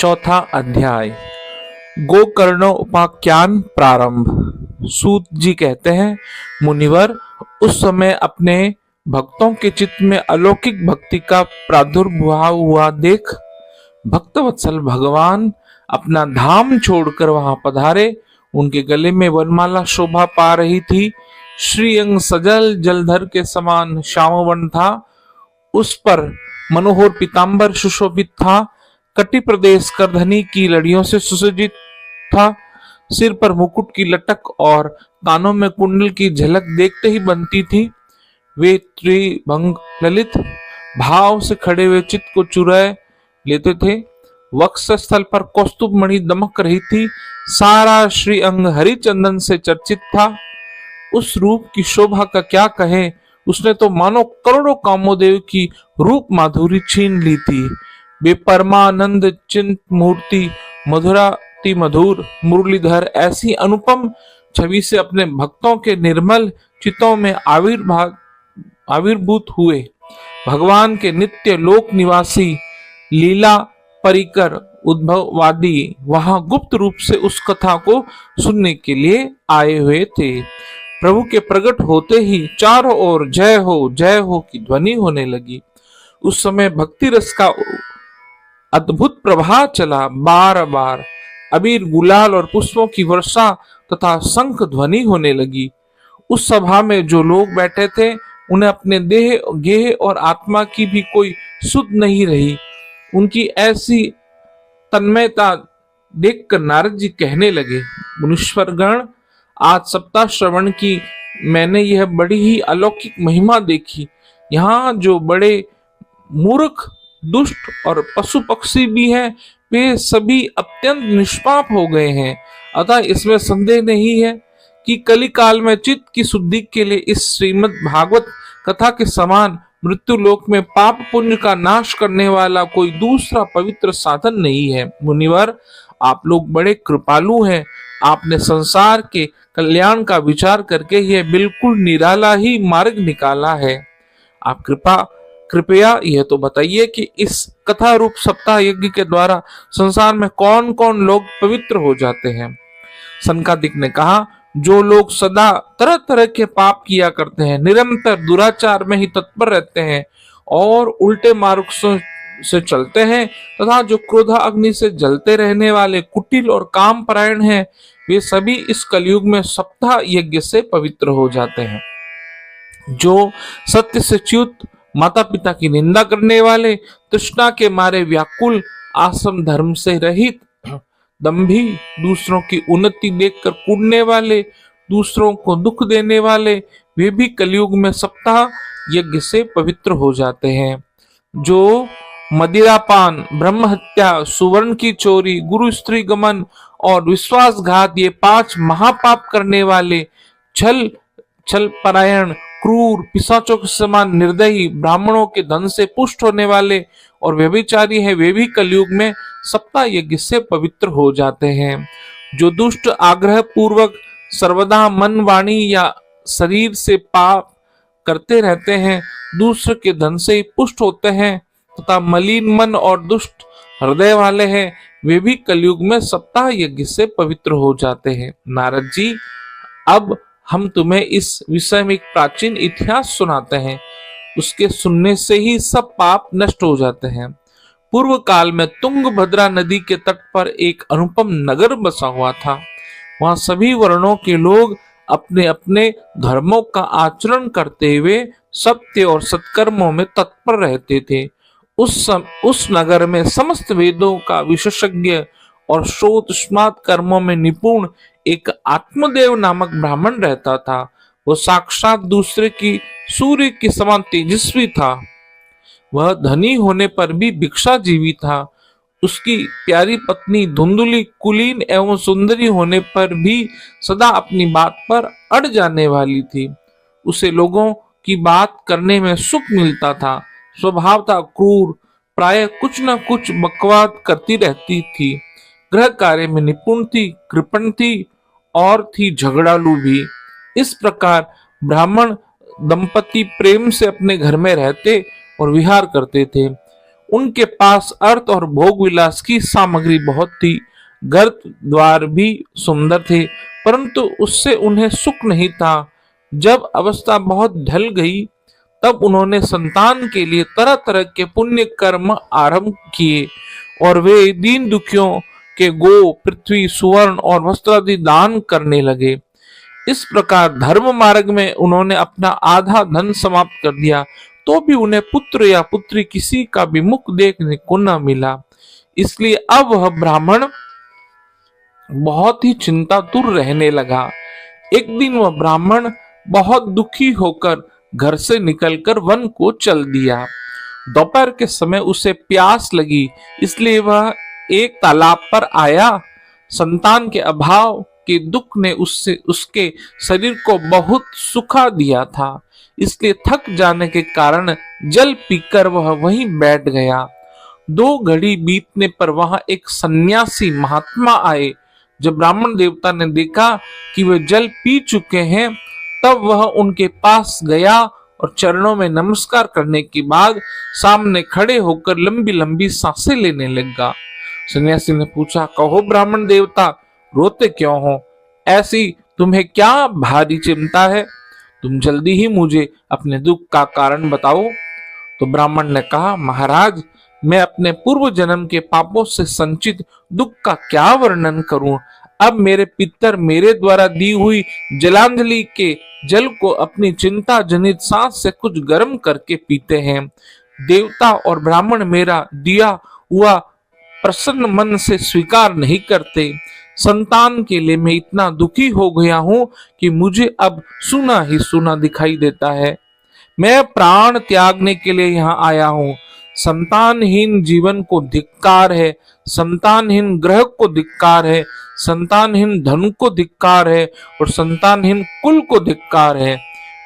चौथा अध्याय गोकर्णोपाख्यान प्रारंभ। सूत जी कहते हैं, मुनिवर, उस समय अपने भक्तों के चित्त में अलौकिक भक्ति का प्रादुर्भाव हुआ देख भक्तवत्सल भगवान अपना धाम छोड़कर वहां पधारे। उनके गले में वनमाला शोभा पा रही थी। श्रीअंग सजल जलधर के समान श्यामवर्ण था। उस पर मनोहर पीतांबर सुशोभित था। कटि प्रदेश करधनी की लड़ियों से सुसज्जित था। सिर पर मुकुट की लटक और कानों में कुंडल की झलक देखते ही बनती थी। वे त्रिभंग ललित भाव से खड़े हुए चित्त को चुराए लेते थे। वक्षस्थल पर कौस्तुभ मणि दमक रही थी। सारा श्री अंग हरिचंदन से चर्चित था। उस रूप की शोभा का क्या कहे। उसने तो मानो करोड़ों कामोदेव की रूप माधुरी छीन ली थी। वे परमानंद चिंत मूर्ति मधुराति मधुर मुरलीधर ऐसी अनुपम छवि से अपने भक्तों के निर्मल चित्तों में आविर्भूत हुए। भगवान के नित्य लोक निवासी लीला परिकर उद्भववादी वहां गुप्त रूप से उस कथा को सुनने के लिए आए हुए थे। प्रभु के प्रकट होते ही चारों ओर जय हो की ध्वनि होने लगी। उस समय भक्ति रस का अद्भुत प्रवाह चला। बार बार अबीर गुलाल और पुष्पों की वर्षा तथा शंख ध्वनि होने लगी। उस सभा में जो लोग बैठे थे उन्हें अपने देह गेह और आत्मा की भी कोई सुध नहीं रही। उनकी ऐसी तन्मयता देखकर नारद जी कहने लगे, मुनीश्वर गण, आज सप्ताह श्रवण की मैंने यह बड़ी ही अलौकिक महिमा देखी। यहाँ जो बड़े मूर्ख दुष्ट और पशु पक्षी भी हैं, वे सभी अत्यंत निष्पाप हो गए हैं। अतः इसमें संदेह नहीं है कि कलिकाल में चित्त की शुद्धि के लिए इस श्रीमद् भागवत कथा के समान मृत्यु लोक में पाप पुण्य का नाश करने वाला कोई दूसरा पवित्र साधन नहीं है। मुनिवर, आप लोग बड़े कृपालु हैं। आपने संसार के कल्याण का विचार करके यह बिल्कुल निराला ही मार्ग निकाला है। आप कृपया यह तो बताइए कि इस कथा रूप सप्ताह यज्ञ के द्वारा संसार में कौन कौन लोग पवित्र हो जाते हैं। सनकादिक ने कहा, जो लोग सदा तरह तरह के पाप किया करते हैं, निरंतर दुराचार में ही तत्पर रहते हैं और उल्टे मार्ग से चलते हैं तथा जो क्रोध अग्नि से जलते रहने वाले कुटिल और काम परायण हैं, वे सभी इस कलयुग में सप्ताह यज्ञ से पवित्र हो जाते हैं। जो सत्य से च्युत, माता पिता की निंदा करने वाले, तृष्णा के मारे व्याकुल, आश्रम धर्म से रहित, दंभी, दूसरों की उन्नति देखकर कूदने वाले, दूसरों को दुख देने वाले, वे भी कलयुग में सप्ताह यज्ञ से पवित्र हो जाते हैं। जो मदिरापान, ब्रह्म हत्या, सुवर्ण की चोरी, गुरु स्त्री गमन और विश्वासघात, ये 5 महापाप करने वाले, छल परायण, क्रूर, पिशाचों के समान निर्दयी, ब्राह्मणों के धन से पुष्ट होने वाले और व्यभिचारी हैं, वे भी कलयुग में सप्ताह यज्ञ से पवित्र हो जाते हैं। जो दुष्ट आग्रह पूर्वक सर्वदा मन, वाणी या शरीर से पाप करते रहते हैं, दूसरे के धन से ही पुष्ट होते हैं तथा मलिन मन और दुष्ट हृदय वाले हैं, वे भी कलयुग में सप्ताह यज्ञ से पवित्र हो जाते हैं। नारद जी, अब हम तुम्हें इस विषय में एक प्राचीन इतिहास सुनाते हैं। उसके सुनने से ही सब पाप नष्ट हो जाते हैं। पूर्व काल में तुंगभद्रा नदी के तट पर एक अनुपम नगर बसा हुआ था। वहां सभी वर्णों के लोग अपने अपने धर्मों का आचरण करते हुए सत्य और सत्कर्मों में तत्पर रहते थे। उस नगर में समस्त वेदों का विशेषज्ञ और श्रोत कर्मों में निपुण एक आत्मदेव नामक ब्राह्मण रहता था। वो साक्षात दूसरे की सूर्य के समान तेजस्वी था। वह धनी होने पर भी भिक्षाजीवी था। उसकी प्यारी पत्नी धुंधुली, कुलीन एवं सुंदरी होने पर भी सदा अपनी बात पर अड़ जाने वाली थी। उसे लोगों की बात करने में सुख मिलता था। स्वभाव था क्रूर, प्राय कुछ न कुछ बकवाद करती रहती थी। गृह कार्य में निपुण थी, कृपण थी और थी झगड़ालू भी। इस प्रकार ब्राह्मण दंपति प्रेम से अपने घर में रहते और विहार करते थे। उनके पास अर्थ और भोग विलास की सामग्री बहुत थी, घर द्वार भी सुंदर थे, परंतु उससे उन्हें सुख नहीं था। जब अवस्था बहुत ढल गई तब उन्होंने संतान के लिए तरह तरह के पुण्य कर्म आरंभ किए और वे दीन दुखियों के गो, पृथ्वी, सुवर्ण और वस्त्र आदि दान करने लगे। इस प्रकार धर्म मार्ग में उन्होंने अपना आधा धन समाप्त कर दिया, तो भी उन्हें पुत्र या पुत्री किसी का भी मुख देखने को न मिला। इसलिए अब वह ब्राह्मण बहुत ही चिंतातुर रहने लगा। एक दिन वह ब्राह्मण बहुत दुखी होकर घर से निकलकर वन को चल दिया। दोपहर के समय उसे प्यास लगी, इसलिए वह एक तालाब पर आया। संतान के अभाव के दुख ने उसके शरीर को बहुत सुखा दिया था, इसलिए थक जाने के कारण जल पीकर वह वहीं बैठ गया। 2 घड़ी बीतने पर वहां एक सन्यासी महात्मा आए। जब ब्राह्मण देवता ने देखा कि वे जल पी चुके हैं, तब वह उनके पास गया और चरणों में नमस्कार करने के बाद सामने खड़े होकर लंबी लंबी सांसें लेने लगा। सन्यासी ने पूछा, कहो ब्राह्मण देवता, रोते क्यों हो? ऐसी तुम्हें क्या भारी चिंता है? तुम जल्दी ही मुझे अपने दुख का कारण बताओ। तो ब्राह्मण ने कहा, महाराज, मैं अपने पूर्व जन्म के पापों से संचित दुख का क्या वर्णन करूं। अब मेरे पितर मेरे द्वारा दी हुई जलांजलि के जल को अपनी चिंता जनित सांस से कुछ गर्म करके पीते हैं। देवता और ब्राह्मण मेरा दिया हुआ प्रसन्न मन से स्वीकार नहीं करते। संतान के लिए मैं इतना दुखी हो गया हूं कि मुझे अब सुना ही सुना दिखाई देता है। मैं प्राण त्यागने के लिए यहाँ आया हूँ। संतानहीन जीवन को धिक्कार है, संतानहीन ग्रह को धिक्कार है, संतानहीन धन को धिक्कार है और संतानहीन कुल को धिक्कार है।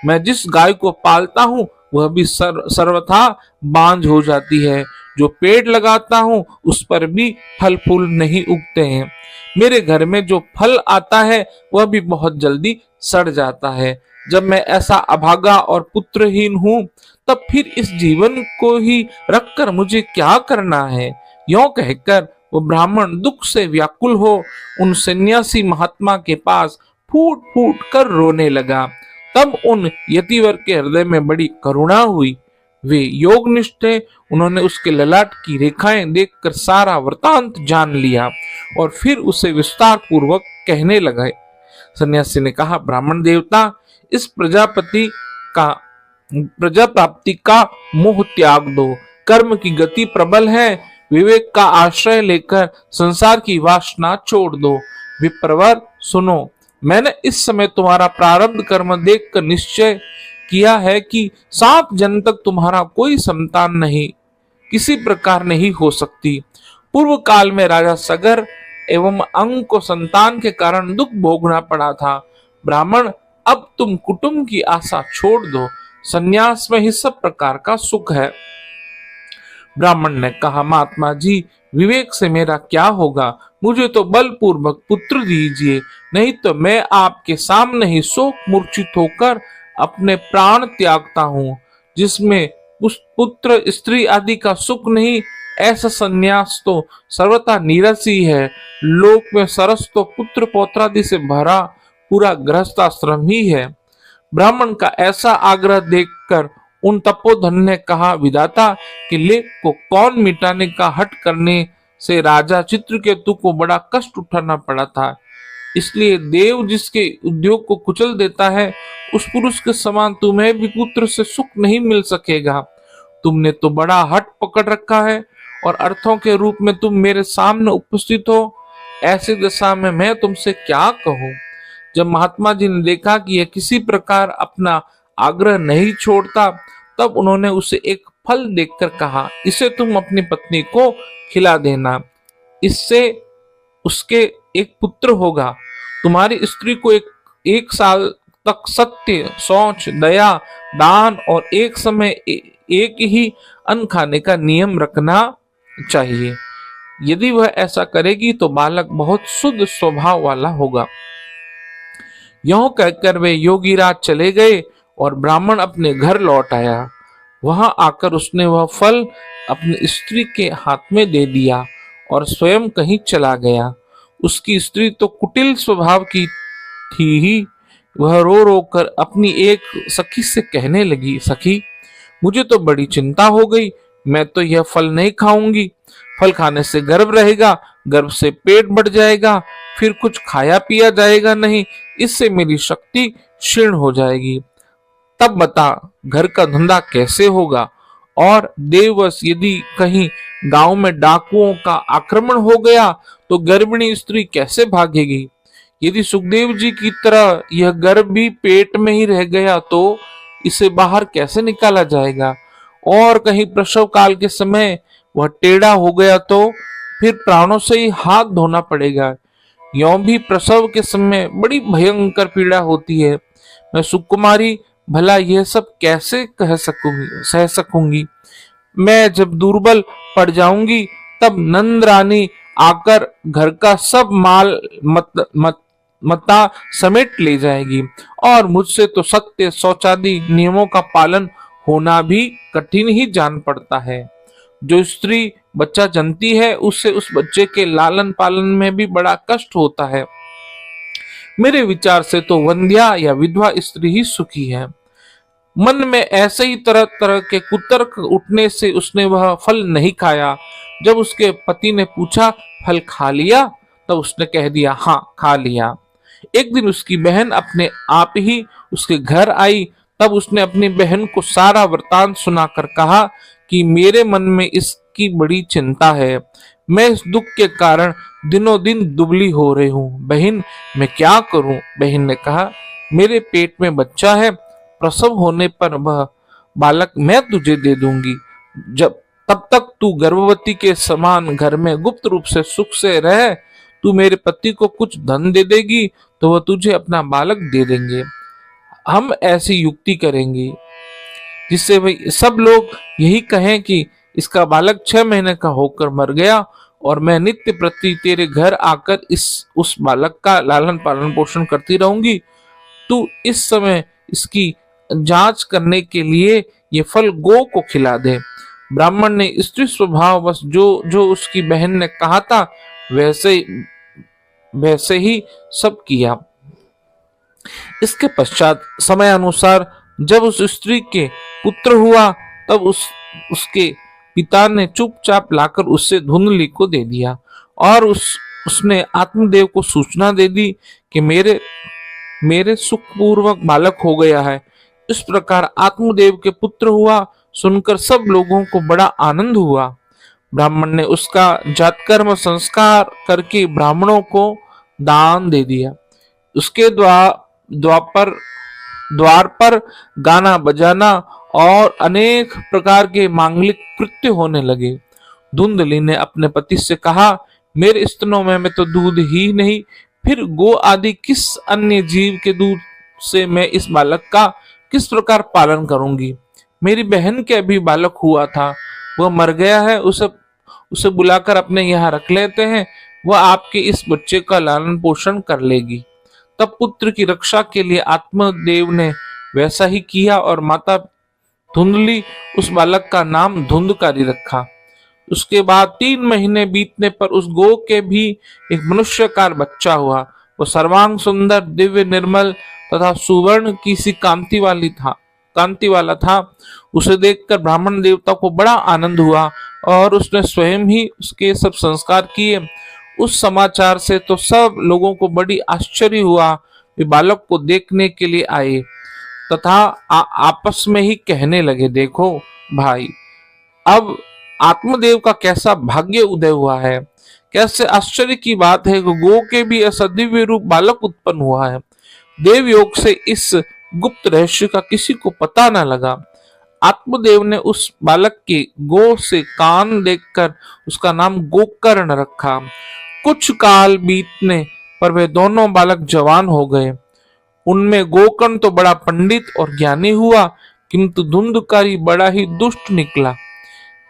मैं जिस गाय को पालता हूँ वह भी सर्वथा बांझ हो जाती है। जो पेड़ लगाता हूँ उस पर भी फल फूल नहीं उगते हैं। मेरे घर में जो फल आता है वह भी बहुत जल्दी सड़ जाता है। जब मैं ऐसा अभागा और पुत्रहीन हूँ, तब फिर इस जीवन को ही रखकर मुझे क्या करना है? यों कहकर वो ब्राह्मण दुख से व्याकुल हो उन सन्यासी महात्मा के पास फूट फूट कर रोने लगा। तब उन यतिवर के हृदय में बड़ी करुणा हुई। वे योगनिष्ठ थे। उन्होंने उसके ललाट की रेखाएं देखकर सारा वृतांत जान लिया और फिर उसे विस्तार पूर्वक कहने लगे। सन्यासी ने कहा, ब्राह्मण देवता, इस प्रजा प्राप्ति का मोह त्याग दो। कर्म की गति प्रबल है। विवेक का आश्रय लेकर संसार की वासना छोड़ दो। विप्रवर सुनो, मैंने इस समय तुम्हारा प्रारब्ध कर्म देखकर निश्चय किया है कि 7 जन्म तक तुम्हारा कोई संतान नहीं, किसी प्रकार नहीं हो सकती। पूर्व काल में राजा सगर एवं अंग को संतान के कारण दुख भोगना पड़ा था। ब्राह्मण, अब तुम कुटुंब की आशा छोड़ दो। संन्यास में ही सब प्रकार का सुख है। ब्राह्मण ने कहा, महात्मा जी, विवेक से मेरा क्या होगा? मुझे तो बलपूर्वक पुत्र दीजिए, नहीं तो मैं आपके सामने ही शोक मूर्छित होकर अपने प्राण त्यागता हूँ। जिसमें पुत्र स्त्री आदि का सुख नहीं, ऐसा संन्यास तो सर्वथा नीरस ही है। लोक में सरस तो पुत्र पौत्रादि से भरा पूरा गृहस्थाश्रम ही है। ब्राह्मण का ऐसा आग्रह देखकर उन तपोधन ने कहा, विधाता के लेख को कौन मिटाने का हट करने से राजा चित्रकेतु को बड़ा कष्ट उठाना पड़ा था। इसलिए देव जिसके उद्योग को कुचल देता है, उस पुरुष के समान तुम्हें भी पुत्र से सुख नहीं मिल सकेगा। तुमने तो बड़ा हट पकड़ रखा है और अर्थों के रूप में तुम मेरे सामने उपस्थित हो। ऐसी दशा में मैं तुमसे क्या कहूँ? जब महात्मा जी ने देखा कि यह किसी प्रकार अपना आग्रह नहीं छोड़ता, तब उन्होंने उसे एक फल देकर कहा, इसे तुम अपनी पत्नी को खिला देना, इससे उसके एक पुत्र होगा। तुम्हारी स्त्री को एक साल तक सत्य, शौच, दया, दान और एक समय एक ही अन्न खाने का नियम रखना चाहिए। यदि वह ऐसा करेगी तो बालक बहुत शुद्ध स्वभाव वाला होगा। यों कहकर वे योगीराज चले गए और ब्राह्मण अपने घर लौट आया। वहां आकर उसने वह फल अपनी स्त्री के हाथ में दे दिया और स्वयं कहीं चला गया। उसकी स्त्री तो कुटिल स्वभाव की थी ही। वह रो रो कर अपनी एक सखी से कहने लगी, सखी, मुझे तो बड़ी चिंता हो गई। मैं तो यह फल नहीं खाऊंगी। फल खाने से गर्भ रहेगा, गर्भ से पेट बढ़ जाएगा, फिर कुछ खाया पिया जाएगा नहीं। इससे मेरी शक्ति क्षीण हो जाएगी। तब बता, घर का धंधा कैसे होगा? और देववश यदि कहीं गांव में डाकुओं का आक्रमण हो गया तो गर्भिणी स्त्री कैसे भागेगी? यदि सुखदेव जी की तरह यह गर्भ भी पेट में ही रह गया तो इसे बाहर कैसे निकाला जाएगा? और कहीं प्रसव काल के समय वह टेढ़ा हो गया तो फिर प्राणों से ही हाथ धोना पड़ेगा। यों भी प्रसव के समय बड़ी भयंकर पीड़ा होती है। मैं सुकुमारी भला यह सब कैसे सह सकूंगी? मैं जब दुर्बल पड़ जाऊंगी तब नंद रानी आकर घर का सब माल मता समेट ले जाएगी और मुझसे तो सत्य शौचादि नियमों का पालन होना भी कठिन ही जान पड़ता है। जो स्त्री बच्चा जनती है उससे उस बच्चे के लालन पालन में भी बड़ा कष्ट होता है। मेरे विचार से तो वंध्या या विधवा स्त्री ही सुखी है। मन में ऐसे ही तरह तरह के कुतर्क उठने से उसने वह फल नहीं खाया। जब उसके पति ने पूछा, फल खा लिया? तब उसने कह दिया, हाँ खा लिया। एक दिन उसकी बहन अपने आप ही उसके घर आई। तब उसने अपनी बहन को सारा वृतांत सुनाकर कहा कि मेरे मन में इसकी बड़ी चिंता है। मैं इस दुख के कारण दिनों दिन दुबली हो रही हूँ। बहन, मैं क्या करूं? बहन ने कहा, मेरे पेट में बच्चा है। प्रसव होने पर वह बालक मैं तुझे दे दूंगी। तब तक तू गर्भवती के समान घर में गुप्त रूप से सुख से रह। तू मेरे पति को कुछ धन दे देगी तो वह तुझे अपना बालक दे देंगे। हम ऐसी युक्ति करेंगे जिससे भाई सब लोग यही कहें कि इसका बालक 6 महीने का होकर मर गया और मैं नित्य प्रति तेरे घर आकर उस बालक का लालन पालन पोषण करती रहूंगी। तू इस समय इसकी जांच करने के लिए ये फल गो को खिला दे। ब्राह्मण ने स्त्री स्वभाव बस जो उसकी बहन ने कहा था वैसे ही सब किया। इसके पश्चात समय अनुसार जब उस स्त्री के पुत्र हुआ तब उसके पिता ने चुपचाप लाकर उससे धुंधली को दे दिया और उसने आत्मदेव को सूचना दे दी कि मेरे सुखपूर्वक बालक हो गया है। इस प्रकार आत्मदेव के पुत्र हुआ सुनकर सब लोगों को बड़ा आनंद हुआ। ब्राह्मण ने उसका जातकर्म संस्कार करके ब्राह्मणों को दान दे दिया। उसके द्वार पर गाना बजाना और अनेक प्रकार के मांगलिक कृत्य होने लगे। धुंधली ने अपने पति से कहा, मेरे स्तनों में तो दूध ही नहीं, फिर गो आदि किस अन्य जीव के दूध से मैं इस बालक का किस प्रकार पालन करूंगी? मेरी बहन के अभी बालक हुआ था, वह मर गया है। उसे बुलाकर अपने यहाँ रख लेते हैं, वह आपके इस बच्चे का लालन पोषण कर लेगी। तब पुत्र की रक्षा के लिए आत्मदेव ने वैसा ही किया और माता धुंधली उस बालक का नाम धुंधकारी रखा। उसके बाद 3 महीने बीतने पर उस गो के भी एक मनुष्यकार बच्चा हुआ। वो सर्वांग सुंदर, दिव्य, निर्मल तथा सुवर्ण की सी कांति वाला था। उसे देखकर ब्राह्मण देवता को बड़ा आनंद हुआ और उसने स्वयं ही उसके सब संस्कार किए। उस समाचार से तो सब लोगों को बड़ी आश्चर्य हुआ। वे बालक को देखने के लिए आए तथा आपस में ही कहने लगे, देखो भाई, अब आत्मदेव का कैसा भाग्य उदय हुआ है। कैसे आश्चर्य की बात है कि गो के भी ऐसा दिव्य रूप बालक उत्पन्न हुआ है। देव योग से इस गुप्त रहस्य का किसी को पता न लगा। आत्मदेव ने उस बालक के गो से कान देखकर उसका नाम गोकर्ण रखा। कुछ काल बीतने पर वे दोनों बालक जवान हो गए। उनमें गोकर्ण तो बड़ा पंडित और ज्ञानी हुआ, किंतु धुंधकारी बड़ा ही दुष्ट निकला।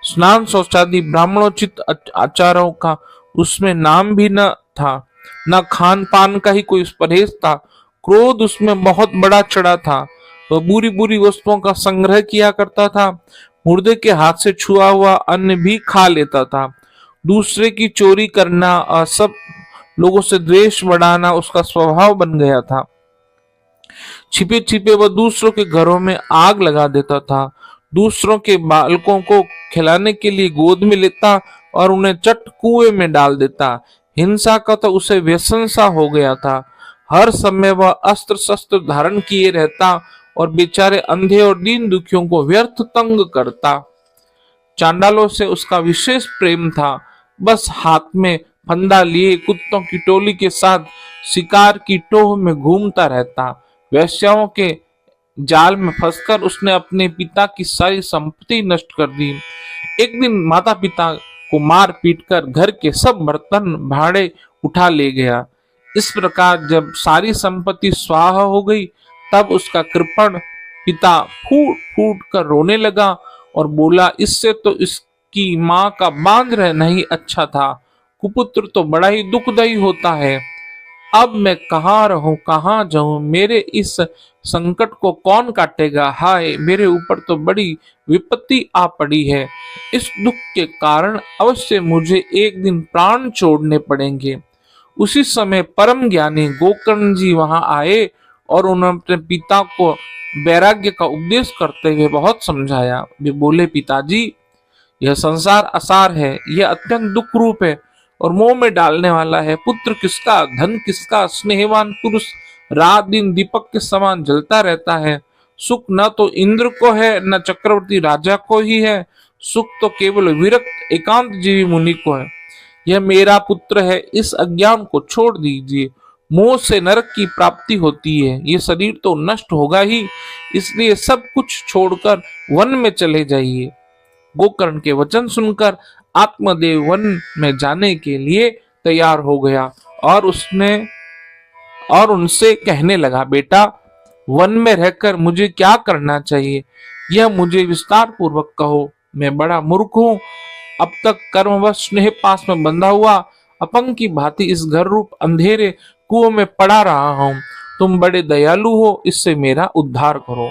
स्नान शौचादि ब्राह्मणोचित आचारों का उसमें नाम भी न था, न खान पान का ही कोई परहेज था। क्रोध उसमें बहुत बड़ा चढ़ा था। वह बुरी बुरी वस्तुओं का संग्रह किया करता था। मुर्दे के हाथ से छुआ हुआ अन्न भी खा लेता था। दूसरे की चोरी करना और सब लोगों से द्वेष बढ़ाना उसका स्वभाव बन गया था। छिपे छिपे वह दूसरों के घरों में आग लगा देता था। दूसरों के बालकों को खिलाने के लिए गोद में लेता और उन्हें चट कुएं में डाल देता। हिंसा का तो उसे व्यसन सा हो गया था। हर समय वह अस्त्र शस्त्र धारण किए रहता और बेचारे अंधे और दीन दुखियों को व्यर्थ तंग करता। चांडालों से उसका विशेष प्रेम था। बस हाथ में फंदा लिए कुत्तों की टोली के साथ शिकार की टोह में घूमता रहता। वेश्याओं के जाल में फंसकर उसने अपने पिता की सारी संपत्ति नष्ट कर दी। एक दिन माता पिता को मार पीट कर घर के सब बर्तन भाड़े उठा ले गया। इस प्रकार जब सारी संपत्ति स्वाहा हो गई तब उसका कृपण पिता फूट फूट कर रोने लगा और बोला, इससे तो इसकी माँ का बांध रहना ही अच्छा था। कुपुत्र तो बड़ा ही दुखदायी होता है। अब मैं कहाँ रहूं, कहाँ जाऊं, मेरे इस संकट को कौन काटेगा। हाय, मेरे ऊपर तो बड़ी विपत्ति आ पड़ी है। इस दुख के कारण अवश्य मुझे एक दिन प्राण छोड़ने पड़ेंगे। उसी समय परम ज्ञानी गोकर्ण जी वहां आए और उन्होंने अपने पिता को वैराग्य का उपदेश करते हुए बहुत समझाया। वे बोले, पिताजी, यह संसार असार है, यह अत्यंत दुख रूप है और मोह में डालने वाला है। पुत्र किसका, धन किसका, स्नेहवान पुरुष रात दिन दीपक के समान जलता रहता है। सुख न तो इंद्र को है न चक्रवर्ती राजा को ही है। सुख तो केवल विरक्त एकांत जीवी मुनि को है। यह मेरा पुत्र है, इस अज्ञान को छोड़ दीजिए। मोह से नरक की प्राप्ति होती है। ये शरीर तो नष्ट होगा ही, इसलिए सब कुछ छोड़कर वन में चले जाइए। गोकर्ण के वचन सुनकर आत्मदेव वन में जाने के लिए तैयार हो गया और उनसे कहने लगा, बेटा, वन में रहकर मुझे क्या करना चाहिए, यह मुझे विस्तार पूर्वक कहो। मैं बड़ा मूर्ख हूँ। अब तक कर्मवश स्नेह पास में बंधा हुआ अपंग की भांति इस घर रूप अंधेरे कुओं में पड़ा रहा हूँ। तुम बड़े दयालु हो, इससे मेरा उद्धार करो।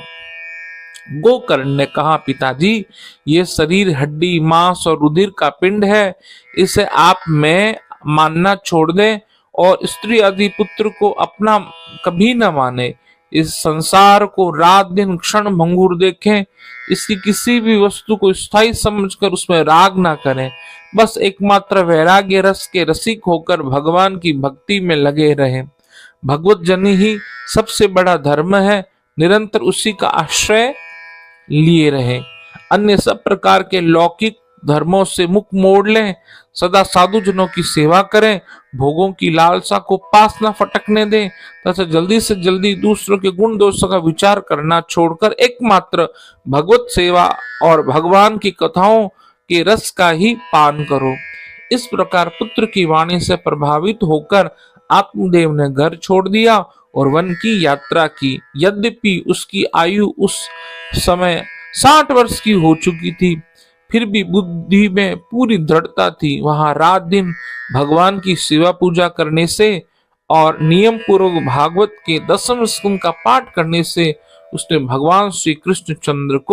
गोकर्ण ने कहा, पिताजी, ये शरीर हड्डी मांस और रुधिर का पिंड है। इसे आप मैं मानना छोड़ दें और स्त्री आदि पुत्र को अपना कभी न माने। इस संसार को रात दिन क्षण भंगुर देखें। इसकी किसी भी वस्तु को स्थायी समझकर उसमें राग ना करें। बस एकमात्र वैराग्य रस के रसिक होकर भगवान की भक्ति में लगे रहें। भगवत जनी ही सबसे बड़ा धर्म है। निरंतर उसी का आश्रय लिए रहे। अन्य सब प्रकार के लौकिक धर्मों से मुख मोड़ लें। सदा साधु जनों की सेवा करें। भोगों की लालसा को पास न फटकने दें तथा जल्दी से जल्दी दूसरों के गुण दोषों का विचार करना छोड़कर एकमात्र भगवत सेवा और भगवान की कथाओं के रस का ही पान करो। इस प्रकार पुत्र की वाणी से प्रभावित होकर आत्मदेव ने घर छोड़ दिया और वन की यात्रा की। यद्यपि उसकी आयु उस समय 60 वर्ष की हो चुकी थी, फिर भी बुद्धि में पूरी दृढ़ता थी। वहां रात दिन भगवान की सेवा पूजा करने से और नियम पूर्वक भागवत के 10वें स्कंद का पाठ करने से उसने भगवान श्री कृष्ण चंद्र को